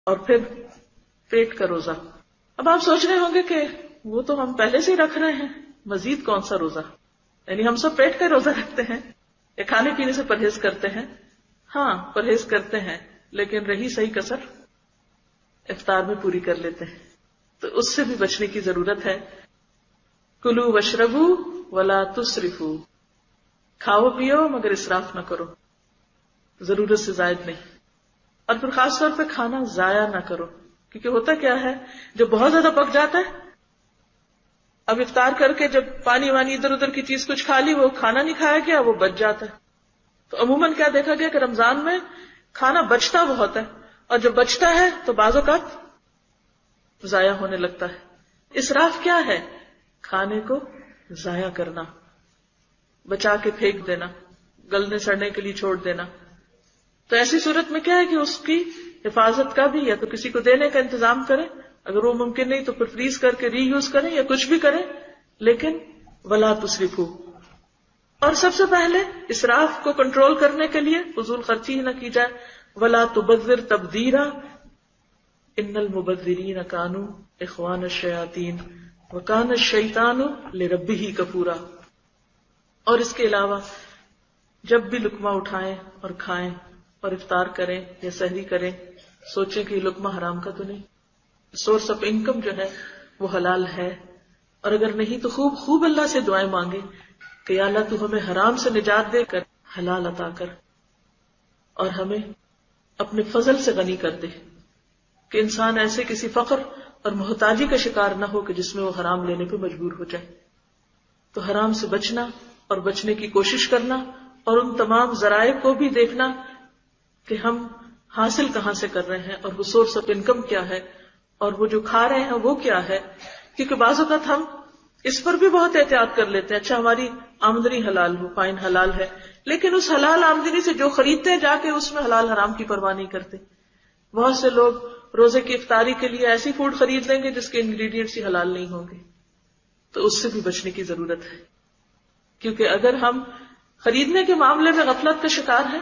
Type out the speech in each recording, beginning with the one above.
اور پھر پیٹ کا روزہ. اب آپ سوچ رہے ہوں گے کہ وہ تو ہم پہلے سے ہی رکھ رہے ہیں، مزید کون سا روزہ؟ یعنی ہم سب پیٹ کا روزہ رکھتے ہیں یا کھانے پینے سے پرہیز کرتے ہیں؟ ہاں پرہیز کرتے ہیں، لیکن رہی صحیح کسر افطار میں پوری کر لیتے ہیں. تو اس سے بھی بچنے کی ضرورت ہے. کلوا واشربوا ولا تسرفوا، کھاؤ پیو مگر اسراف نہ کرو، ضرورت سے زائد نہیں. اور پھر خاص طور پہ کھانا ضائع نہ کرو، کیونکہ ہوتا کیا ہے جو بہت زیادہ پک جاتا ہے، اب افطار کر کے جب پانی وانی ادھر ادھر کی چیز کچھ کھا لی، وہ کھانا نہیں کھایا گیا، وہ بچ جاتا ہے. تو عموماً کیا دیکھا گیا کہ رمضان میں کھانا بچتا بہت ہے، اور جب بچتا ہے تو بعض اوقات ضائع ہونے لگتا ہے. اسراف کیا ہے؟ کھانے کو ضائع کرنا، بچا کے پھینک دینا، گلنے سڑنے کے لیے چھوڑ دینا. تو ایسی صورت میں کیا ہے کہ اس کی حفاظت کا بھی یا تو کسی کو دینے کا انتظام کریں، اگر وہ ممکن نہیں تو پھر فریز کر کے ری یوز کریں یا کچھ بھی کریں، لیکن ولا تسرفوا. اور سب سے پہلے اسراف کو کنٹرول کرنے کے لیے فضول خرچی ہی نہ کی جائے. ولا تبذر تبذیرا ان المبذرین کانوا اخوان الشیاطین وکان الشیطان لربہ کفورا. اور اس کے علاوہ جب بھی لقمہ اٹھائیں اور کھائیں اور افطار کریں یا سحری کریں، سوچیں کہ یہ لقمہ حرام کا تو نہیں، سورس آف انکم جو ہے وہ حلال ہے. اور اگر نہیں تو خوب خوب اللہ سے دعائیں مانگے کہ یا اللہ تو ہمیں حرام سے نجات دے کر حلال عطا کر، اور ہمیں اپنے فضل سے غنی کر دے کہ انسان ایسے کسی فقر اور محتاجی کا شکار نہ ہو کہ جس میں وہ حرام لینے پہ مجبور ہو جائے. تو حرام سے بچنا اور بچنے کی کوشش کرنا، اور ان تمام ذرائع کو بھی دیکھنا کہ ہم حاصل کہاں سے کر رہے ہیں اور وہ سورس آف انکم کیا ہے، اور وہ جو کھا رہے ہیں وہ کیا ہے. کیونکہ بعض اوقات ہم اس پر بھی بہت احتیاط کر لیتے ہیں، اچھا ہماری آمدنی حلال ہو، فائن حلال ہے، لیکن اس حلال آمدنی سے جو خریدتے ہیں جا کے اس میں حلال حرام کی پرواہ نہیں کرتے. بہت سے لوگ روزے کی افطاری کے لیے ایسی فوڈ خرید لیں گے جس کے انگریڈینٹس ہی حلال نہیں ہوں گے. تو اس سے بھی بچنے کی ضرورت ہے، کیونکہ اگر ہم خریدنے کے معاملے میں غفلت کا شکار ہیں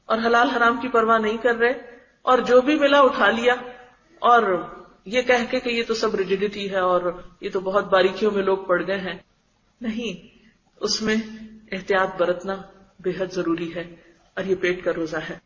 اور حلال حرام کی پرواہ نہیں کر رہے اور جو بھی ملا اٹھا لیا، اور یہ کہہ کے کہ یہ تو سب ریجیڈیٹی ہے اور یہ تو بہت باریکیوں میں لوگ پڑ گئے ہیں، نہیں، اس میں احتیاط برتنا بے حد ضروری ہے. اور یہ پیٹ کا روزہ ہے.